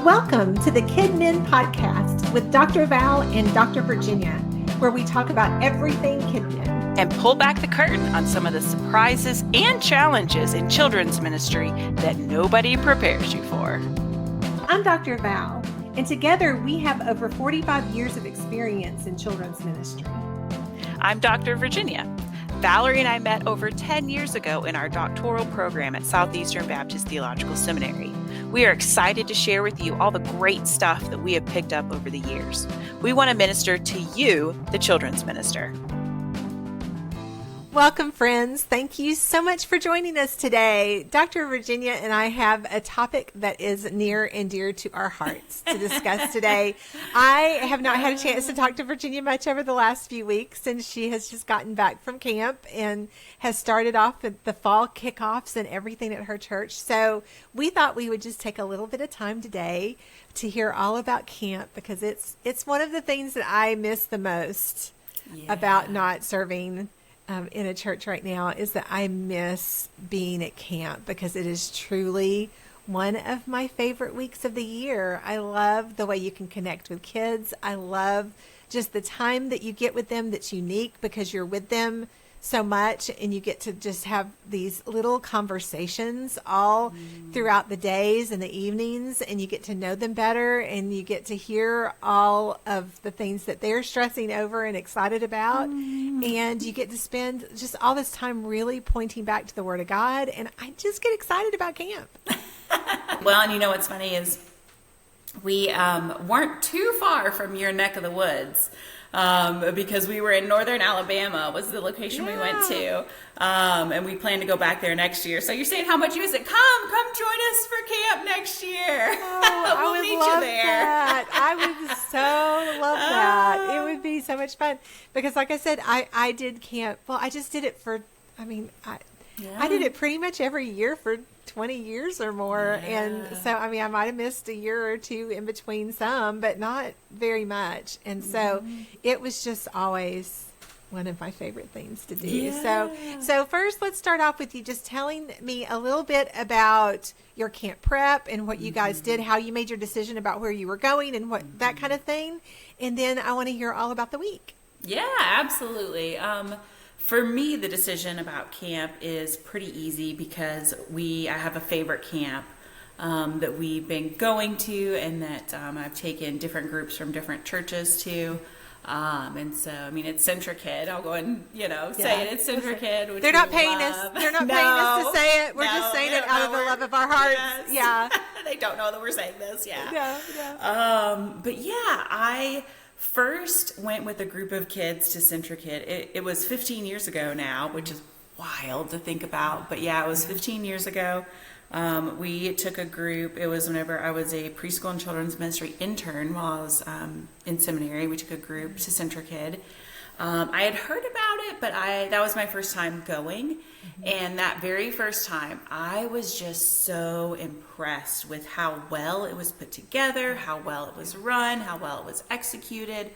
Welcome to the KidMin podcast with Dr. Val and Dr. Virginia, where we talk about everything KidMin and pull back the curtain on some of the surprises and challenges in children's ministry that nobody prepares you for. I'm Dr. Val, and together we have over 45 years of experience in children's ministry. I'm Dr. Virginia. Valerie and I met over 10 years ago in our doctoral program at Southeastern Baptist Theological Seminary. We are excited to share with you all the great stuff that we have picked up over the years. We want to minister to you, the children's minister. Welcome, friends. Thank you so much for joining us today. Dr. Virginia and I have a topic that is near and dear to our hearts to discuss today. I have not had a chance to talk to Virginia much over the last few weeks since she has just gotten back from camp and has started off the fall kickoffs and everything at her church. So we thought we would just take a little bit of time today to hear all about camp, because it's one of the things that I miss the most about not serving in a church right now, is that I miss being at camp, because it is truly one of my favorite weeks of the year. I love the way you can connect with kids. I love just the time that you get with them that's unique because you're with them so much, and you get to just have these little conversations all throughout the days and the evenings, and you get to know them better, and you get to hear all of the things that they're stressing over and excited about, and you get to spend just all this time really pointing back to the Word of God, and I just get excited about camp. Well, and you know what's funny is we weren't too far from your neck of the woods. Because we were in northern Alabama was the location we went to, and we plan to go back there next year. So you're saying how much you visit? Come join us for camp next year. Oh, we'll I would meet love you there. that. I would so love that. It would be so much fun, because like I said, I did camp. Well, I just did it for, I did it pretty much every year for 20 years or more. Yeah. And so, I might have missed a year or two in between some, but not very much. And so it was just always one of my favorite things to do. Yeah. So first, let's start off with you just telling me a little bit about your camp prep and what you guys did, how you made your decision about where you were going and what that kind of thing. And then I want to hear all about the week. Yeah, absolutely. For me, the decision about camp is pretty easy, because I have a favorite camp that we've been going to, and that I've taken different groups from different churches to. And so, it's CentriKid. I'll go and, say it. It's CentriKid. They're not paying us. They're not paying us to say it. We're just saying it out of the love of our hearts. Yes. Yeah. They don't know that we're saying this. Yeah. Yeah. But yeah, I first went with a group of kids to CentriKid. It was 15 years ago now, which is wild to think about. But yeah, it was 15 years ago. We took a group. It was whenever I was a preschool and children's ministry intern while I was in seminary. We took a group to CentriKid. I had heard about it, but that was my first time going. And that very first time, I was just so impressed with how well it was put together, how well it was run, how well it was executed.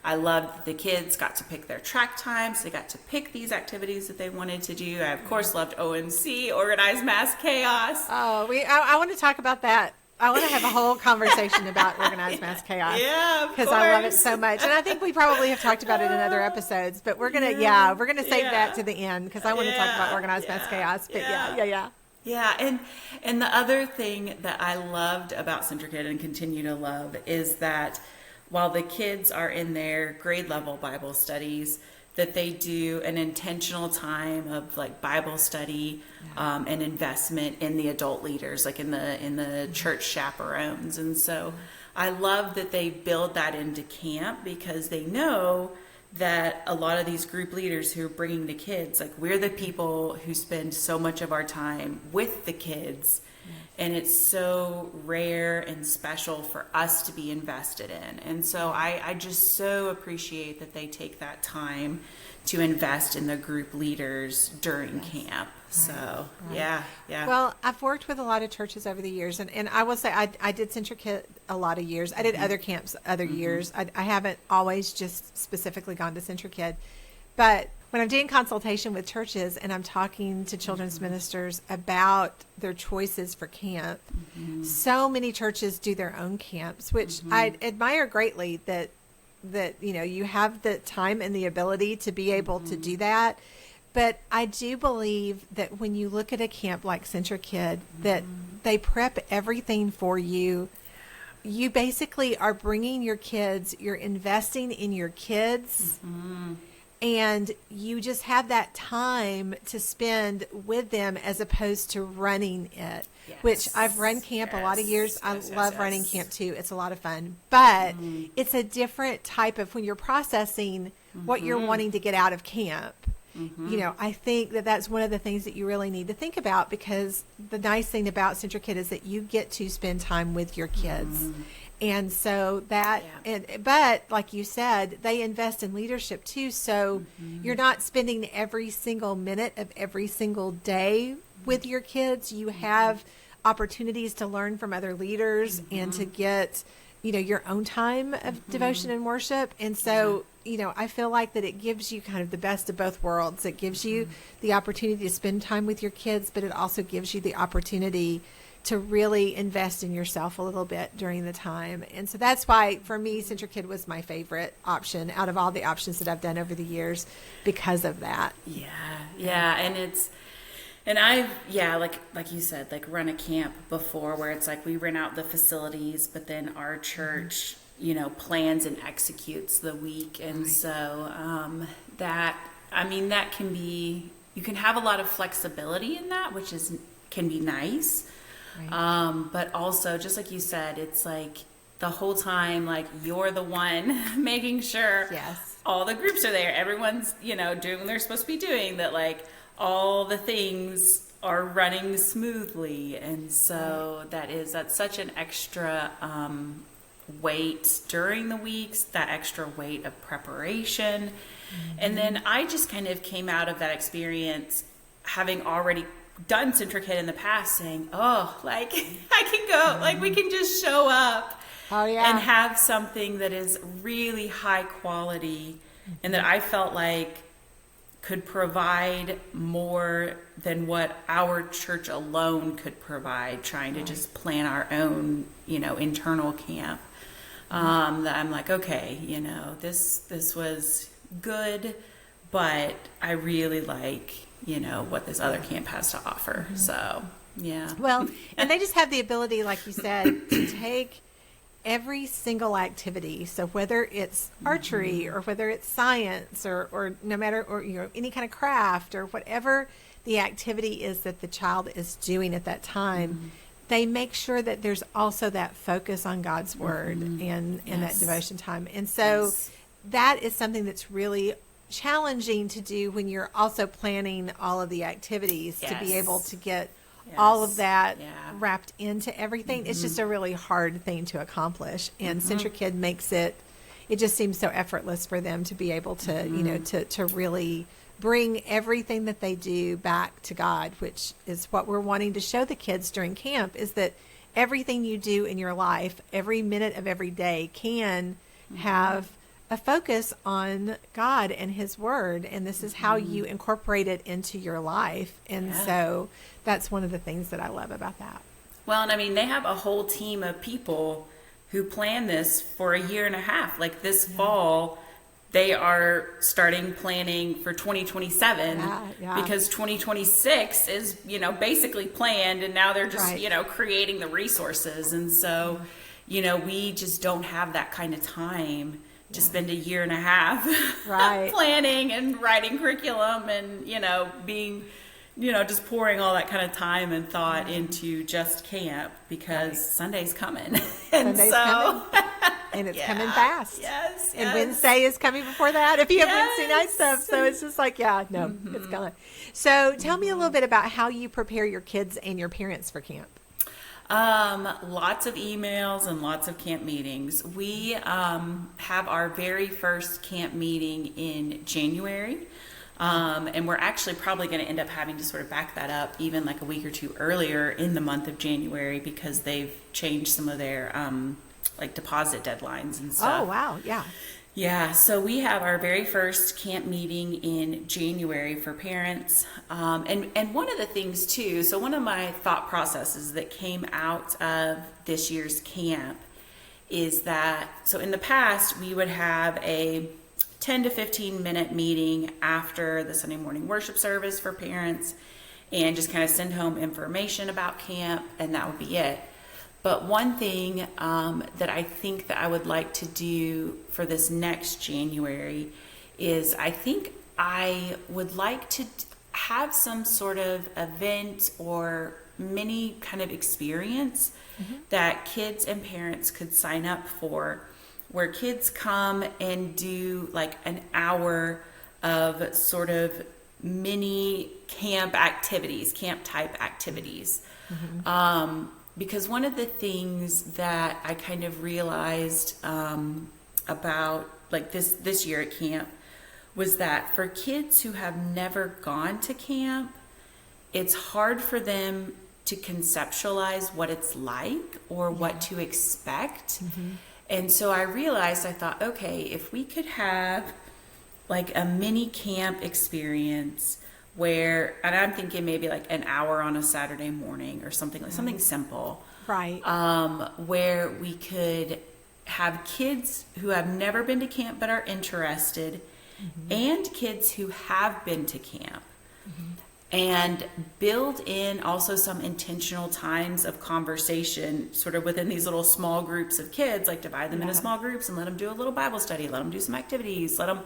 I loved the kids got to pick their track times. They got to pick these activities that they wanted to do. I, of course, loved OMC, Organized Mass Chaos. Oh, I want to talk about that. I want to have a whole conversation about Organized Mass Chaos. Yeah, because I love it so much, and I think we probably have talked about it in other episodes. But we're gonna, we're gonna save that to the end, because I want to talk about Organized Mass Chaos. But yeah, and the other thing that I loved about CentriKid and continue to love is that while the kids are in their grade level Bible studies, that they do an intentional time of like Bible study and investment in the adult leaders, like in the church chaperones. And so I love that they build that into camp, because they know that a lot of these group leaders who are bringing the kids, like we're the people who spend so much of our time with the kids. And it's so rare and special for us to be invested in. And so I just so appreciate that they take that time to invest in the group leaders during camp. So, yeah. Well, I've worked with a lot of churches over the years, and I will say I did CentriKid a lot of years. I did other camps other years. I haven't always just specifically gone to CentriKid. But when I'm doing consultation with churches and I'm talking to children's ministers about their choices for camp, so many churches do their own camps, which I admire greatly that you have the time and the ability to be able to do that. But I do believe that when you look at a camp like CentraKid, that they prep everything for you. You basically are bringing your kids, you're investing in your kids, and you just have that time to spend with them as opposed to running it, which I've run camp a lot of years. I love running camp too. It's a lot of fun, but it's a different type of when you're processing what you're wanting to get out of camp. I think that that's one of the things that you really need to think about, because the nice thing about CentraKid is that you get to spend time with your kids. And so but like you said, they invest in leadership too. So you're not spending every single minute of every single day with your kids. You have opportunities to learn from other leaders and to get, your own time of devotion and worship. And so, I feel like that it gives you kind of the best of both worlds. It gives you the opportunity to spend time with your kids, but it also gives you the opportunity to really invest in yourself a little bit during the time. And so that's why, for me, CentraKid was my favorite option out of all the options that I've done over the years because of that. Yeah. And I've, like you said, like run a camp before where it's like we rent out the facilities, but then our church, plans and executes the week. And so that can be, you can have a lot of flexibility in that, which can be nice. But also, just like you said, it's like the whole time, like you're the one making sure all the groups are there. Everyone's, doing what they're supposed to be doing, that like all the things are running smoothly. And so that's such an extra weight during the weeks, that extra weight of preparation. And then I just kind of came out of that experience having already done CentraKid in the past, saying, I can go, like we can just show up and have something that is really high quality and that I felt like could provide more than what our church alone could provide, trying to just plan our own, internal camp. That I'm like, okay, this was good, but I really like, what this other camp has to offer. So, yeah. Well, and they just have the ability, like you said, to take every single activity. So whether it's archery or whether it's science or no matter, or, any kind of craft or whatever the activity is that the child is doing at that time, they make sure that there's also that focus on God's word and that devotion time. And so that is something that's really challenging to do when you're also planning all of the activities to be able to get all of that wrapped into everything. It's just a really hard thing to accomplish. And CentraKid makes it just seems so effortless for them to be able to, to really bring everything that they do back to God, which is what we're wanting to show the kids during camp, is that everything you do in your life, every minute of every day, can have a focus on God and His Word, and this is how you incorporate it into your life. And so that's one of the things that I love about that. Well, and they have a whole team of people who plan this for a year and a half. Like this fall, they are starting planning for 2027 because 2026 is, basically planned, and now they're just, creating the resources. And so, we just don't have that kind of time to spend a year and a half planning and writing curriculum and, being, just pouring all that kind of time and thought into just camp, because Sunday's coming. And Sunday's coming. And it's coming fast. And Wednesday is coming before that if you have Wednesday night stuff. So it's just like, it's gone. So tell me a little bit about how you prepare your kids and your parents for camp. Lots of emails and lots of camp meetings. We have our very first camp meeting in January. And we're actually probably going to end up having to sort of back that up even like a week or two earlier in the month of January, because they've changed some of their like deposit deadlines and stuff. Oh, wow. Yeah. Yeah, so we have our very first camp meeting in January for parents. And one of the things too, so one of my thought processes that came out of this year's camp is that, so in the past, we would have a 10 to 15 minute meeting after the Sunday morning worship service for parents and just kind of send home information about camp, and that would be it. But one thing that I think that I would like to do for this next January is I think I would like to have some sort of event or mini kind of experience that kids and parents could sign up for, where kids come and do like an hour of sort of mini camp activities, camp type activities. Because one of the things that I kind of realized about like this year at camp was that for kids who have never gone to camp, it's hard for them to conceptualize what it's like or what to expect. And so I realized, I thought, okay, if we could have like a mini camp experience where, and I'm thinking maybe like an hour on a Saturday morning or something like something simple, Right. where we could have kids who have never been to camp but are interested, and kids who have been to camp, and build in also some intentional times of conversation sort of within these little small groups of kids, like divide them into small groups and let them do a little Bible study, let them do some activities, let them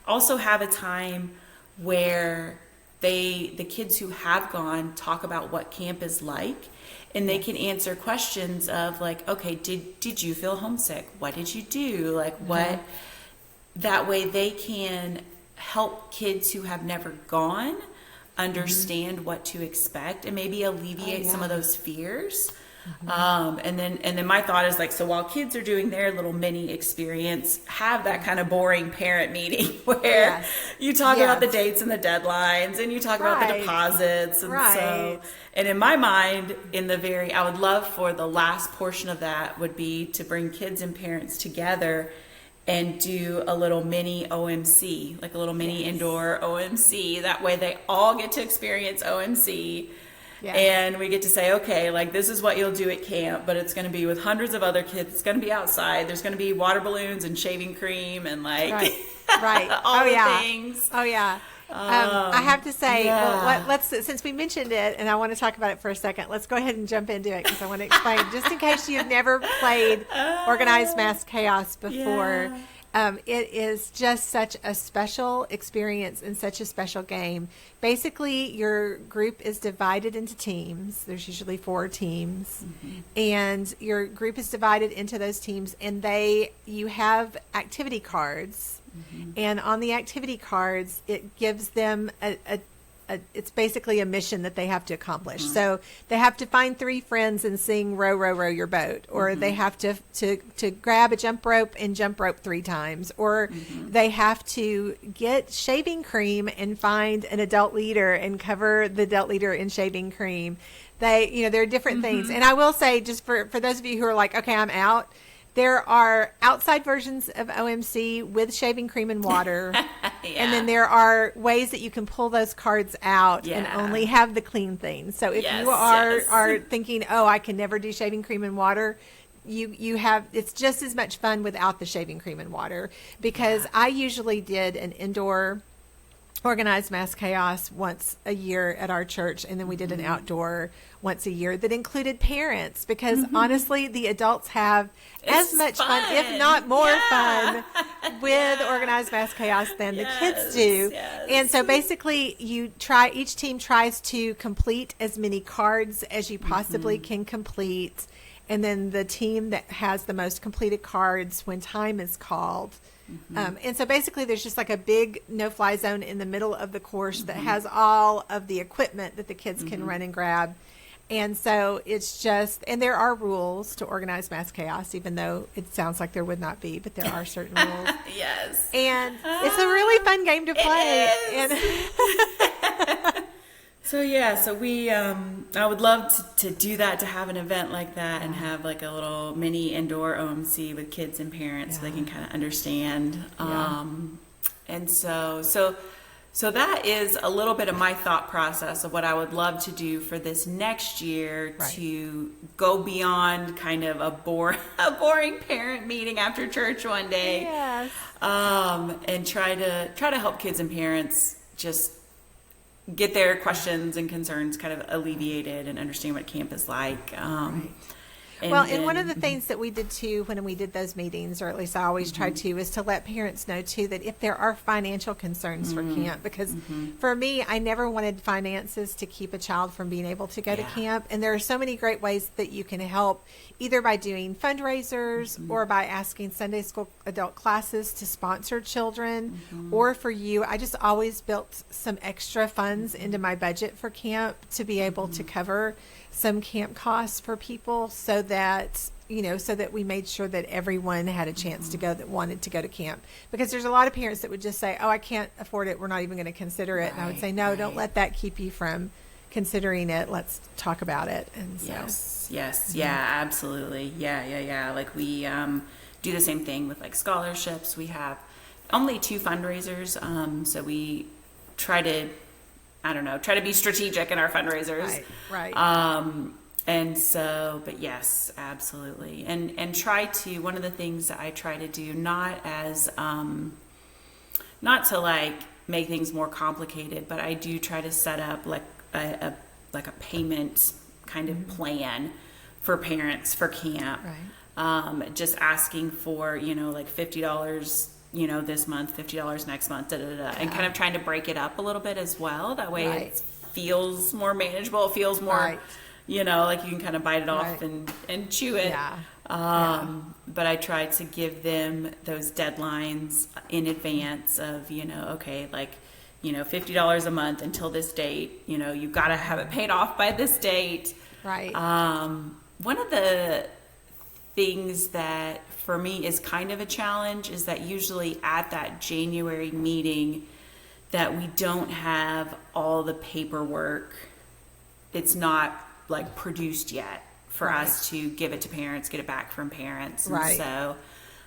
also have a time where the kids who have gone talk about what camp is like, and they can answer questions of like, okay, did you feel homesick? What did you do? Like what, that way they can help kids who have never gone understand what to expect and maybe alleviate some of those fears. And then my thought is like, so while kids are doing their little mini experience, have that kind of boring parent meeting where you talk about the dates and the deadlines, and you talk about the deposits. And so, and in my mind, I would love for the last portion of that would be to bring kids and parents together and do a little mini OMC, like a little mini indoor OMC. That way they all get to experience OMC. And we get to say, okay, like this is what you'll do at camp, but it's going to be with hundreds of other kids. It's going to be outside. There's going to be water balloons and shaving cream and like all the things. I have to say, well, let's since we mentioned it, and I want to talk about it for a second, let's go ahead and jump into it because I want to explain, just in case you've never played Organized Mass Chaos before. It is just such a special experience and such a special game. Basically, your group is divided into teams. There's usually 4 teams, and your group is divided into those teams, and you have activity cards, and on the activity cards, it gives them it's basically a mission that they have to accomplish. So they have to find 3 friends and sing "Row, row, row your boat," or they have to grab a jump rope and jump rope 3 times, or they have to get shaving cream and find an adult leader and cover the adult leader in shaving cream. There are different things. And I will say, just for those of you who are like, okay, I'm out, there are outside versions of OMC with shaving cream and water. And then there are ways that you can pull those cards out and only have the clean things. So if you are thinking, oh, I can never do shaving cream and water, you have, it's just as much fun without the shaving cream and water, because I usually did an indoor Organized Mass Chaos once a year at our church, and then we did an outdoor once a year that included parents, because honestly the adults have as much fun, if not more fun, with Organized Mass Chaos than the kids do. And so basically each team tries to complete as many cards as you possibly can complete, and then the team that has the most completed cards when time is called. And so basically there's just like a big no-fly zone in the middle of the course that has all of the equipment that the kids can run and grab. And so it's just, and there are rules to Organized Mass Chaos, even though it sounds like there would not be, but there are certain rules. And it's a really fun game to play. So yeah, so we, I would love to do that, to have an event like that and have like a little mini indoor OMC with kids and parents so they can kind of understand. And so that is a little bit of my thought process of what I would love to do for this next year, to go beyond kind of a boring parent meeting after church one day. Yes. And try to help kids and parents just get their questions and concerns kind of alleviated and understand what camp is like. And one of the things that we did too when we did those meetings, or at least I always try to, is to let parents know too that if there are financial concerns for camp, because for me, I never wanted finances to keep a child from being able to go to camp. And there are so many great ways that you can help, either by doing fundraisers or by asking Sunday school adult classes to sponsor children, or for you, I just always built some extra funds into my budget for camp to be able to cover some camp costs for people, so that we made sure that everyone had a chance to go that wanted to go to camp. Because there's a lot of parents that would just say, oh, I can't afford it, we're not even going to consider it. And I would say, no, don't let that keep you from considering it. Let's talk about it. And so yeah, absolutely. Yeah. Like we do the same thing with like scholarships. We have only 2 fundraisers, so we try to be strategic in our fundraisers. Right. And so, but yes, absolutely. And try to, one of the things that I try to do, not to like make things more complicated, but I do try to set up like a payment kind of plan for parents for camp. Right. Just asking for, like $50, this month, $50 next month, and kind of trying to break it up a little bit as well. That way it feels more manageable. It feels more, like you can kind of bite it off and chew it. But I try to give them those deadlines in advance of, okay, like, $50 a month until this date, you've got to have it paid off by this date. Right. One of the things that for me is kind of a challenge is that usually at that January meeting that we don't have all the paperwork. It's not like produced yet for us to give it to parents, get it back from parents. Right.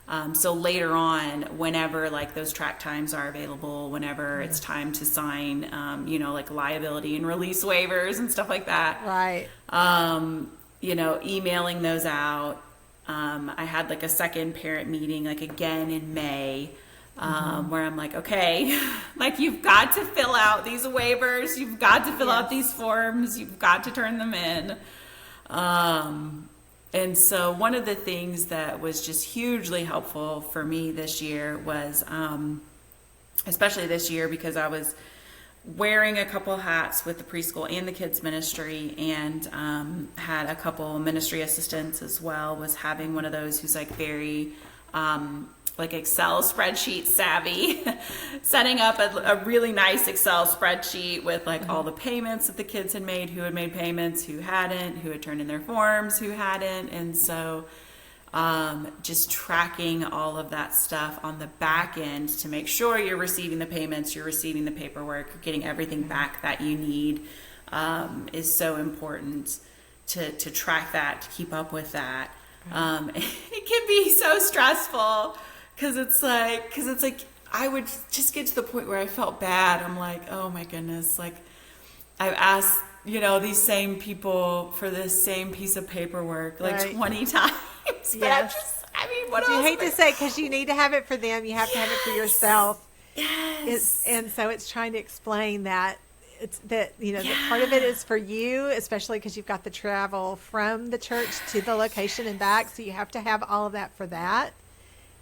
And so later on, whenever like those track times are available, whenever it's time to sign, like liability and release waivers and stuff like that. Right. Emailing those out. I had like a second parent meeting, like again in May, where I'm like, okay, like you've got to fill out these waivers. You've got to fill out these forms. You've got to turn them in. And so one of the things that was just hugely helpful for me this year was, especially this year, because I was wearing a couple hats with the preschool and the kids ministry, and had a couple ministry assistants as well, was having one of those who's like very like Excel spreadsheet savvy, setting up a really nice Excel spreadsheet with like all the payments that the kids had made, who had made payments, who hadn't, who had turned in their forms, who hadn't. And so just tracking all of that stuff on the back end to make sure you're receiving the payments, you're receiving the paperwork, you're getting everything back that you need, is so important to track that, to keep up with that. It can be so stressful because it's like I would just get to the point where I felt bad. I'm like, oh my goodness, like I've asked, these same people for this same piece of paperwork like 20 times. But what else? You hate to say, because you need to have it for them, you have to have it for yourself. Yes. And so it's trying to explain that it's that that part of it is for you, especially because you've got the travel from the church to the location and back, so you have to have all of that for that.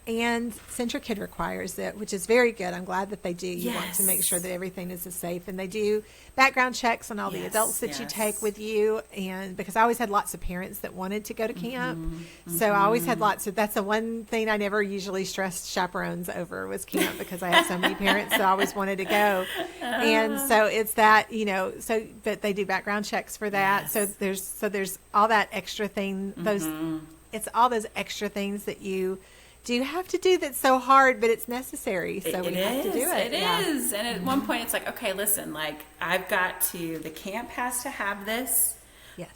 And CentraKid requires it, which is very good. I'm glad that they do. You want to make sure that everything is safe. And they do background checks on all the adults that you take with you. And because I always had lots of parents that wanted to go to camp. So I always had lots of, that's the one thing I never usually stressed chaperones over was camp, because I had so many parents that always wanted to go. And so it's that, but they do background checks for that. So there's all that extra thing, it's all those extra things that you do have to do that's so hard, but it's necessary. So we have to do it. It is. And at one point it's like, okay, listen, like the camp has to have this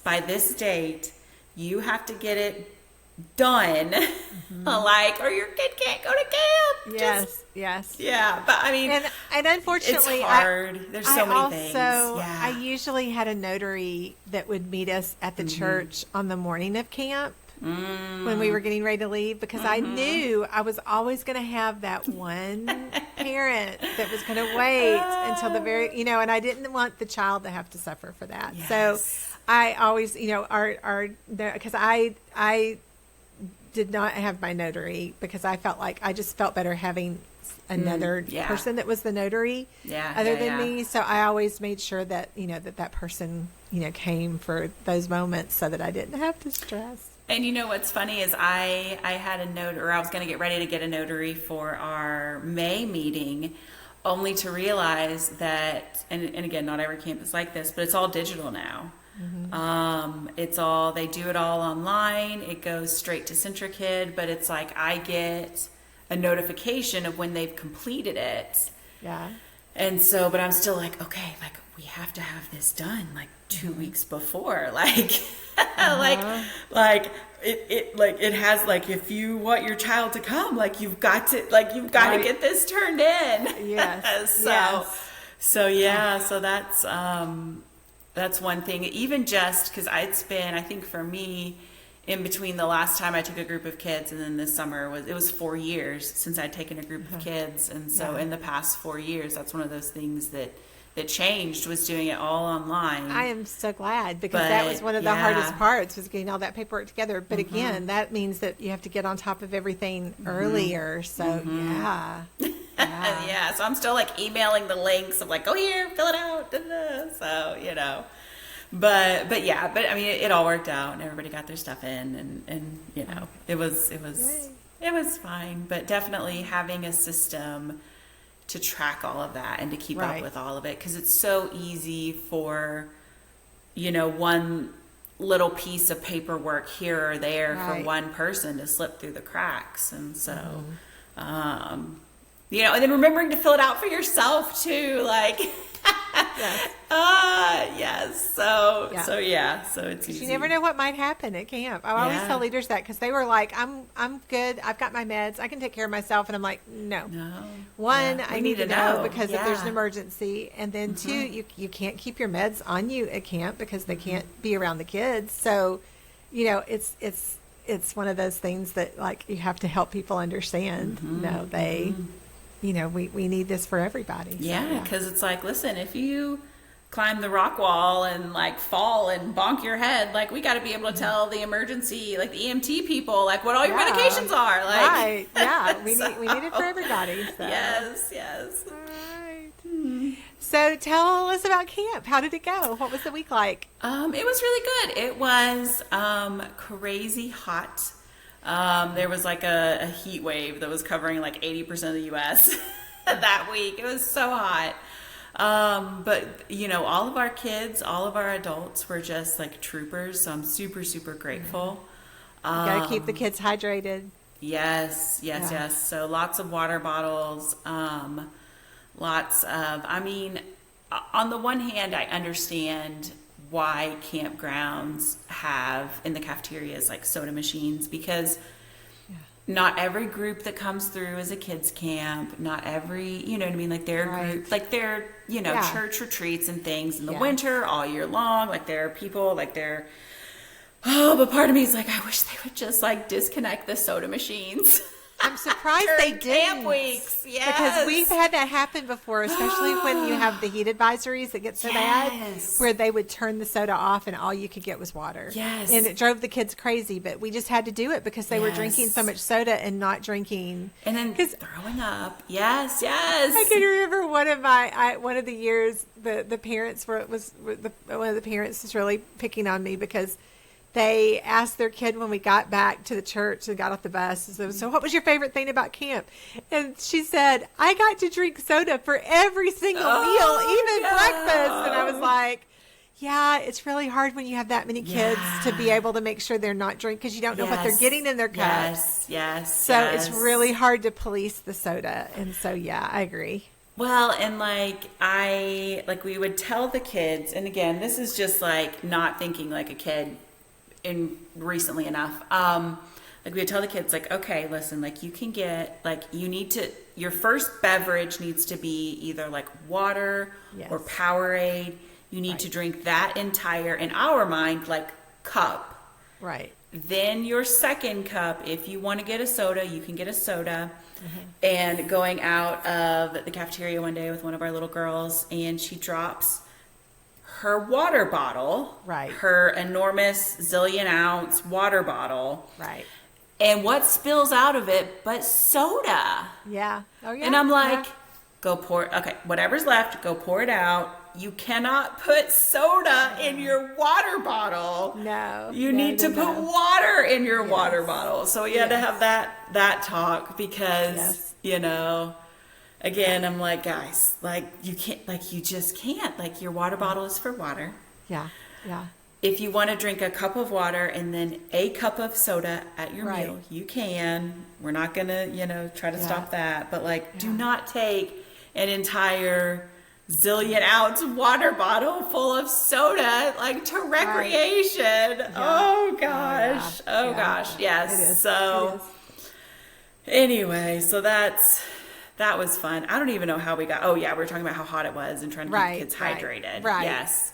by this date. You have to get it done. Like, or your kid can't go to camp. Yes. Yeah. But I mean, and unfortunately, it's hard. There's so many things. Yeah. I usually had a notary that would meet us at the church on the morning of camp. When we were getting ready to leave, because I knew I was always going to have that one parent that was going to wait until the very, and I didn't want the child to have to suffer for that. Yes. So I always, because I did not have my notary, because I felt like I just felt better having another person that was the notary other than me. So I always made sure that, that person, came for those moments so that I didn't have to stress. And what's funny is I had a note, or I was going to get ready to get a notary for our May meeting, only to realize that, and again, not every camp is like this, but it's all digital now. They do it all online. It goes straight to CentraKid, but it's like I get a notification of when they've completed it. Yeah. And so, but I'm still like, okay, like we have to have this done like 2 weeks before, like, it has, like, if you want your child to come, like you've got to get this turned in. Yes. So that's one thing. Even just because I think for me, in between the last time I took a group of kids and then this summer it was 4 years since I'd taken a group of kids. And so in the past 4 years, that's one of those things that changed, was doing it all online. I am so glad, because that was one of the hardest parts, was getting all that paperwork together. But again, that means that you have to get on top of everything earlier. So yeah. So I'm still like emailing the links of like, go here, fill it out. So, but I mean, it all worked out and everybody got their stuff in, and it was fine. But definitely having a system to track all of that and to keep up with all of it, because it's so easy for one little piece of paperwork here or there for one person to slip through the cracks. And so and then remembering to fill it out for yourself too, like so it's easy. You never know what might happen at camp. I always tell leaders that, because they were like, I'm good, I've got my meds, I can take care of myself. And I'm like, no. I need to know, because if there's an emergency, and then two, you can't keep your meds on you at camp because they can't be around the kids. So it's one of those things that, like, you have to help people understand. We need this for everybody. Because it's like, listen, if you climb the rock wall and like fall and bonk your head, like we got to be able to tell the emergency, like the EMT people, like what all your medications are. Like, we need it for everybody. So. Yes. All right. So tell us about camp. How did it go? What was the week like? It was really good. It was crazy hot. There was like a heat wave that was covering like 80% of the U.S. that week. It was so hot. But all of our kids, all of our adults were just like troopers. So I'm super, super grateful. You got to keep the kids hydrated. Yes. So lots of water bottles, on the one hand, I understand why campgrounds have in the cafeterias like soda machines, because not every group that comes through is a kids camp. Not every, like their group, like their, church retreats and things in the winter all year long. Like there are people like but part of me is like, I wish they would just like disconnect the soda machines. I'm surprised they didn't. Camp weeks, because we've had that happen before, especially when you have the heat advisories that get so bad, where they would turn the soda off and all you could get was water. Yes. And it drove the kids crazy, but we just had to do it because they were drinking so much soda and not drinking. And then throwing up. Yes. I can remember one of the years the parents one of the parents was really picking on me, because they asked their kid when we got back to the church and got off the bus, so what was your favorite thing about camp? And she said, I got to drink soda for every single meal, even breakfast. And I was like, Yeah, it's really hard when you have that many kids to be able to make sure they're not drinking, because you don't know what they're getting in their cups. Yes. So it's really hard to police the soda. And so, yeah, I agree. Well, and we would tell the kids, and again, this is just like not thinking like a kid in recently enough. Like we would tell the kids, like, okay, listen, like you can get, like your first beverage needs to be either like water or Powerade. You need to drink that entire, in our mind, like cup. Right. Then your second cup, if you want to get a soda, you can get a soda. And going out of the cafeteria one day with one of our little girls, and she drops her water bottle, her enormous zillion ounce water bottle. Right. And what spills out of it but soda? Yeah. Oh, yeah. And I'm like, go pour it. Okay, whatever's left, go pour it out. You cannot put soda in your water bottle. No. You need to put water in your water bottle. So we had to have that talk because, again, I'm like, guys, like you can't, like you just can't. Like your water bottle is for water. Yeah. Yeah. If you want to drink a cup of water and then a cup of soda at your meal, you can. We're not going to, try to stop that. But like, do not take an entire zillion ounce water bottle full of soda like to recreation. Oh gosh. Gosh. Yes. It is. So anyway, so that was fun. I don't even know how we got, we were talking about how hot it was and trying to keep kids hydrated. Right. Yes.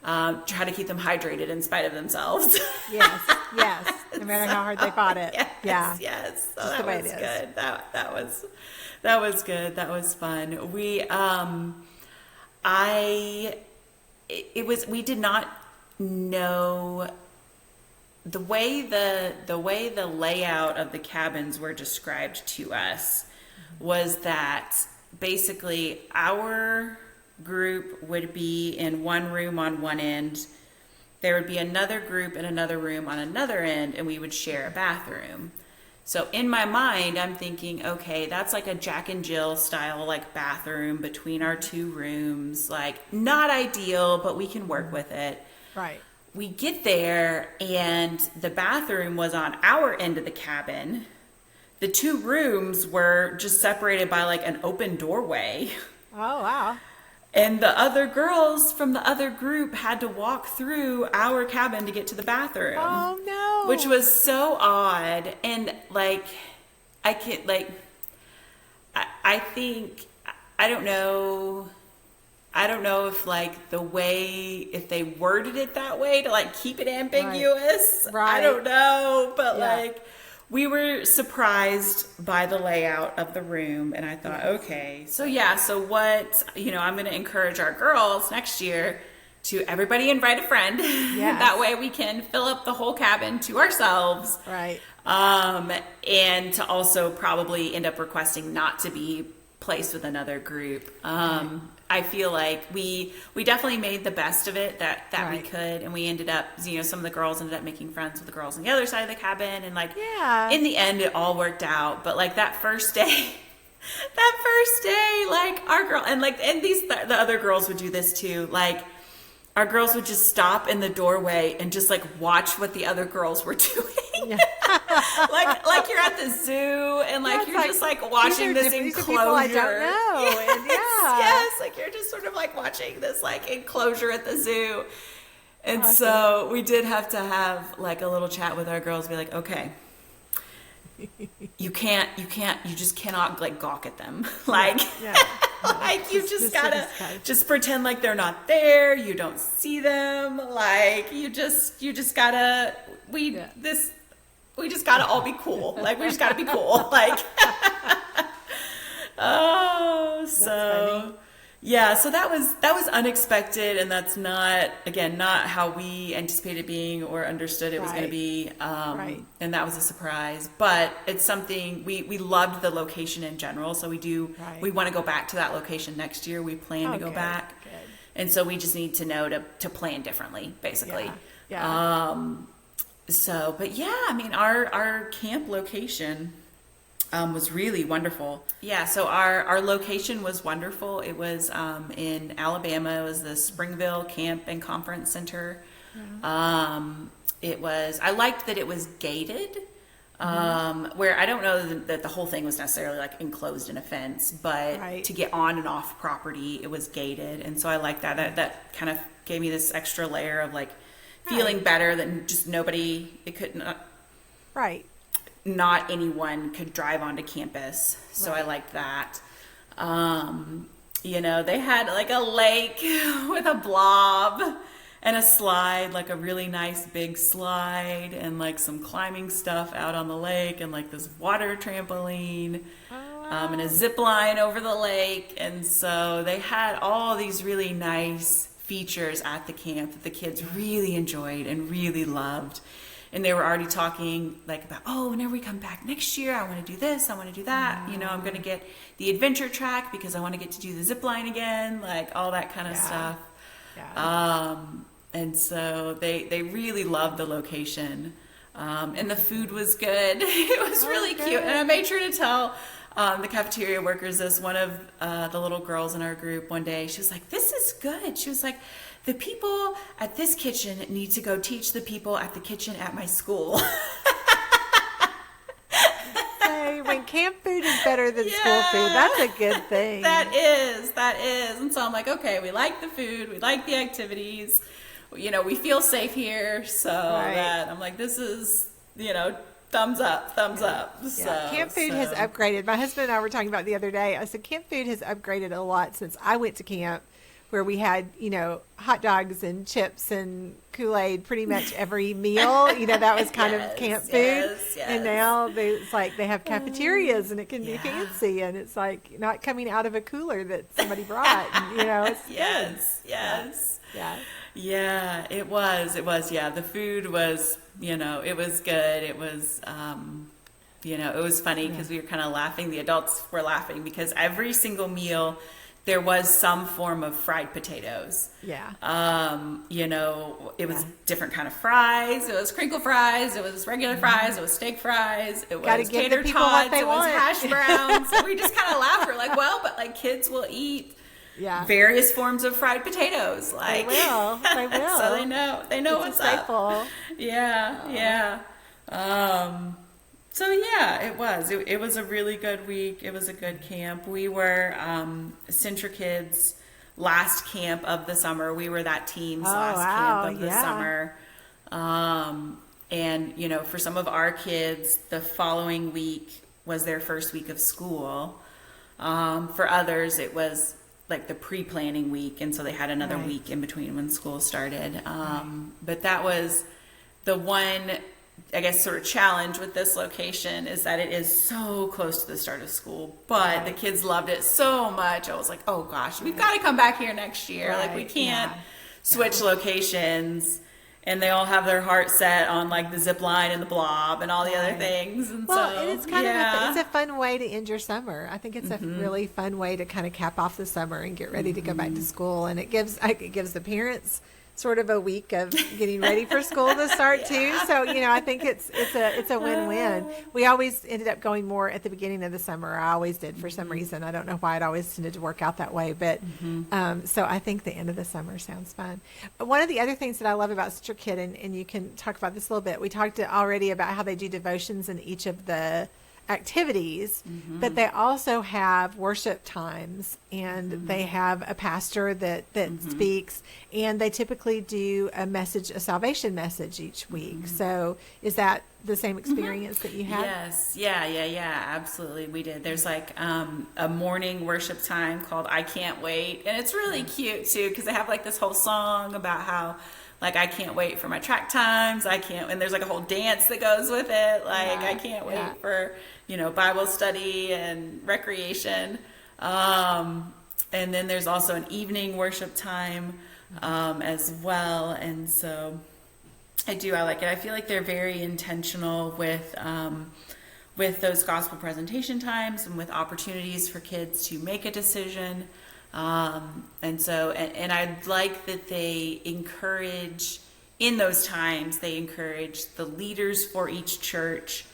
Try to keep them hydrated in spite of themselves. Yes. No matter how hard they fought it. Yes. So just that the way was it is. good. That was good. That was fun. We did not know the way the layout of the cabins were described to us was that basically our group would be in one room on one end. There would be another group in another room on another end, and we would share a bathroom. So in my mind, I'm thinking, okay, that's like a Jack and Jill style like bathroom between our two rooms. Like not ideal, but we can work with it. Right. We get there and the bathroom was on our end of the cabin. The two rooms were just separated by like an open doorway. Oh, wow. And the other girls from the other group had to walk through our cabin to get to the bathroom. Oh, no. Which was so odd. And like, I can't, like, I think, I don't know if like the way, if they worded it that way to like keep it ambiguous. Right. I don't know. But like, we were surprised by the layout of the room, and I thought, okay, so what, I'm going to encourage our girls next year to everybody invite a friend. Yes. That way we can fill up the whole cabin to ourselves. Right. And to also probably end up requesting not to be placed with another group. I feel like we definitely made the best of it that we could, and we ended up, some of the girls ended up making friends with the girls on the other side of the cabin, and like in the end it all worked out. But like that first day, like our girl and the other girls would do this too. Like our girls would just stop in the doorway and just like watch what the other girls were doing. Yeah. like you're at the zoo and like you're just like watching this enclosure. I don't know. Yes, like you're just sort of like watching this like enclosure at the zoo. And so we did have to have like a little chat with our girls, be like, okay, you just cannot like gawk at them. Like, like you just gotta just pretend like they're not there. You don't see them. Like you just gotta, we just gotta all be cool. Like we just gotta be cool. Like, so that was unexpected, and that's not how we anticipated being or understood it was going to be. And that was a surprise, but it's something we loved the location in general. So we want to go back to that location next year. We plan to go back. Good. And so we just need to know to plan differently, basically. Yeah. So, but yeah, I mean, our camp location was really wonderful. Yeah, so our location was wonderful. It was in Alabama. It was the Springville Camp and Conference Center. I liked that it was gated, where I don't know that the whole thing was necessarily like enclosed in a fence, but to get on and off property, it was gated. And so I liked that. That kind of gave me this extra layer of like feeling better than just not anyone could drive onto campus. So I liked that. They had like a lake with a blob and a slide, like a really nice big slide, and like some climbing stuff out on the lake, and like this water trampoline, and a zip line over the lake. And so they had all these really nice features at the camp that the kids really enjoyed and really loved. And they were already talking like about, whenever we come back next year, I want to do this, I want to do that. I'm going to get the adventure track because I want to get to do the zip line again, like all that kind of stuff. And so they really loved the location. And the food was good. It was really cute. And I made sure to tell the cafeteria workers this. One of the little girls in our group one day, she was like, "This is good." She was like, "The people at this kitchen need to go teach the people at the kitchen at my school." Hey, when camp food is better than school food, that's a good thing. That is. And so I'm like, okay, we like the food, we like the activities, we feel safe here. So that I'm like, this is, thumbs up. So, camp food has upgraded. My husband and I were talking about it the other day. I said, camp food has upgraded a lot since I went to camp, where we had, hot dogs and chips and Kool-Aid pretty much every meal. That was kind of camp food. Yes. And now it's like they have cafeterias and it can be fancy, and it's like not coming out of a cooler that somebody brought. And, it's good. Yeah, it was. Yeah, the food was, it was good. It was, it was funny because we were kind of laughing. The adults were laughing because every single meal there was some form of fried potatoes. It was different kind of fries. It was crinkle fries. It was regular fries. It was steak fries. It was tater tots. It was hash browns. And we just kind of laughed. We're like, but like kids will eat various forms of fried potatoes. Like they will. So they know what's up. Yeah. So it was. It was a really good week. It was a good camp. We were CentraKid's last camp of the summer. We were that team's last camp of the summer. And for some of our kids, the following week was their first week of school. For others, it was like the pre-planning week, and so they had another week in between when school started. But that was the one, I guess, sort of challenge with this location, is that it is so close to the start of school, but the kids loved it so much. I was like, oh gosh, we've got to come back here next year. Like we can't switch locations. And they all have their heart set on like the zip line and the blob and all the other things. And and it's kind of it's a fun way to end your summer. I think it's a really fun way to kind of cap off the summer and get ready to go back to school. And it gives the parents sort of a week of getting ready for school to start too. So, I think it's a win-win. We always ended up going more at the beginning of the summer. I always did for some reason. I don't know why it always tended to work out that way, but so I think the end of the summer sounds fun. One of the other things that I love about CentraKid, and you can talk about this a little bit, we talked already about how they do devotions in each of the activities, but they also have worship times, and they have a pastor that speaks, and they typically do a salvation message each week. So is that the same experience that you had? Yes. Yeah, absolutely. We did. There's like a morning worship time called I Can't Wait, and it's really cute too, because they have like this whole song about how like I can't wait for my track times. And there's like a whole dance that goes with it. Like I can't wait for, Bible study and recreation. And then there's also an evening worship time as well. And so I like it. I feel like they're very intentional with those gospel presentation times and with opportunities for kids to make a decision. And I like that they encourage, in those times, they encourage the leaders for each church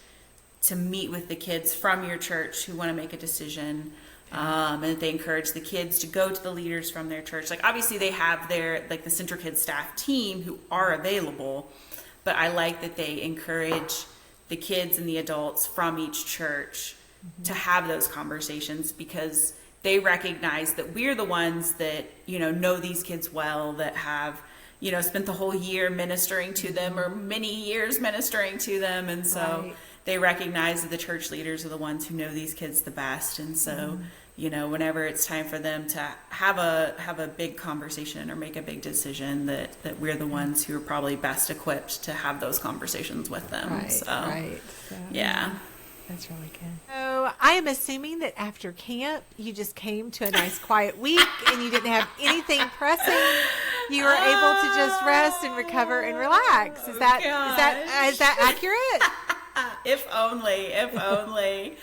to meet with the kids from your church who want to make a decision. And that they encourage the kids to go to the leaders from their church. Like, obviously they have their, like, the CentriKids staff team who are available, but I like that they encourage the kids and the adults from each church to have those conversations, because they recognize that we're the ones that, know these kids well, that have, spent the whole year ministering to them, or many years ministering to them. And so they recognize that the church leaders are the ones who know these kids the best. And so, whenever it's time for them to have a big conversation or make a big decision, that we're the ones who are probably best equipped to have those conversations with them. So, yeah. That's really good. So I am assuming that after camp, you just came to a nice quiet week and you didn't have anything pressing. You were able to just rest and recover and relax. Is that accurate? If only.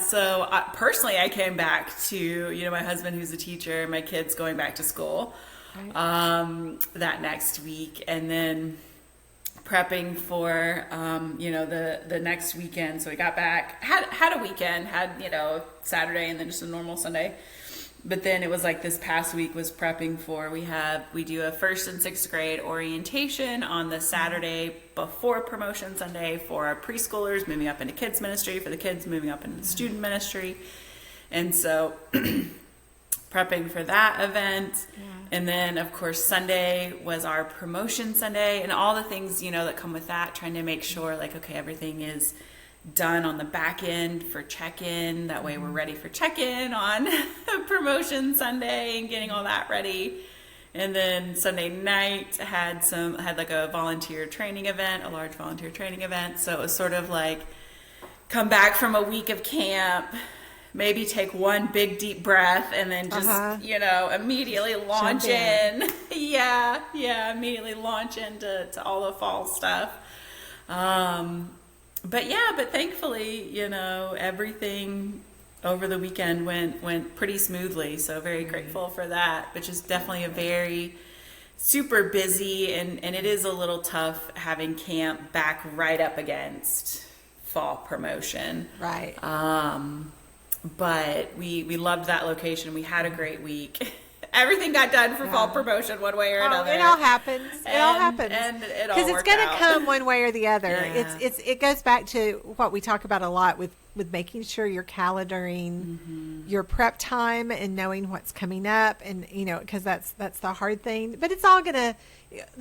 So personally, I came back to, my husband who's a teacher, my kids going back to school, that next week. And then prepping for, the next weekend. So we got back, had a weekend, Saturday and then just a normal Sunday. But then it was like this past week was prepping for, we do a 1st and 6th grade orientation on the Saturday before promotion Sunday for our preschoolers, moving up into kids ministry, for the kids moving up into student ministry. And so prepping for that event. Yeah. And then of course Sunday was our promotion Sunday, and all the things, that come with that, trying to make sure everything is done on the back end for check-in. That way we're ready for check-in on promotion Sunday and getting all that ready. And then Sunday night had like a volunteer training event, a large volunteer training event. So it was sort of like come back from a week of camp, maybe take one big deep breath, and then just, immediately launch in. Immediately launch into all the fall stuff. But thankfully, everything over the weekend went pretty smoothly. So very grateful for that, but just definitely a very super busy, and it is a little tough having camp back right up against fall promotion. Right. But we loved that location. We had a great week. Everything got done for fall promotion one way or another. It all happens. And it all because it's going to come one way or the other. Yeah. It goes back to what we talk about a lot with making sure you're calendaring your prep time and knowing what's coming up, and because that's the hard thing. But it's all the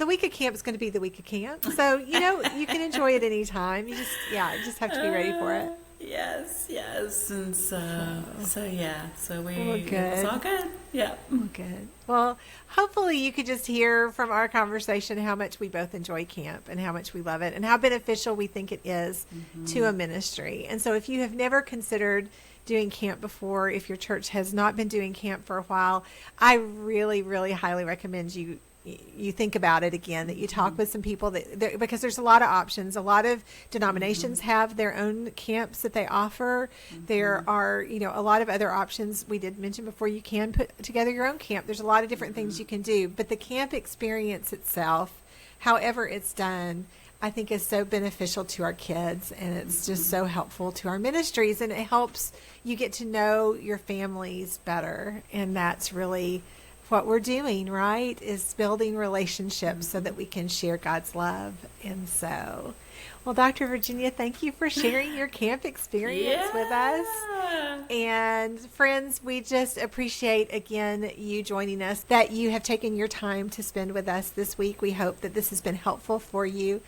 week of camp is going to be the week of camp. So you can enjoy it anytime. You just have to be ready for it. Yes. And so we, good. It's all good. Yeah. Good. Well, hopefully you could just hear from our conversation how much we both enjoy camp and how much we love it and how beneficial we think it is to a ministry. And so if you have never considered doing camp before, if your church has not been doing camp for a while, I really, really highly recommend you think about it again, that you talk with some people because there's a lot of options. A lot of denominations have their own camps that they offer. There are, a lot of other options. We did mention before, you can put together your own camp. There's a lot of different things you can do, but the camp experience itself, however it's done, I think is so beneficial to our kids, and it's just so helpful to our ministries, and it helps you get to know your families better. And that's really what we're doing, right, is building relationships so that we can share God's love. And so, well, Dr. Virginia, thank you for sharing your camp experience with us. And friends, we just appreciate, again, you joining us, that you have taken your time to spend with us this week. We hope that this has been helpful for you.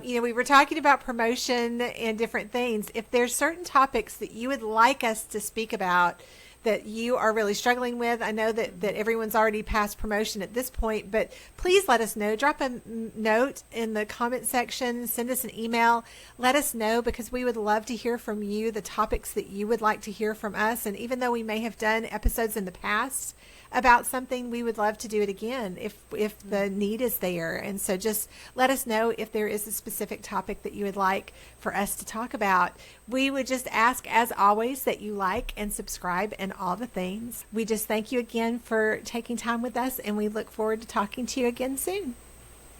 We were talking about promotion and different things. If there's certain topics that you would like us to speak about that you are really struggling with, I know that everyone's already past promotion at this point, but please let us know. Drop a note in the comment section, send us an email, let us know, because we would love to hear from you, the topics that you would like to hear from us. And even though we may have done episodes in the past about something, we would love to do it again if the need is there. And so just let us know if there is a specific topic that you would like for us to talk about. We would just ask, as always, that you like and subscribe and all the things. We just thank you again for taking time with us, and we look forward to talking to you again soon.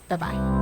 Bye-bye.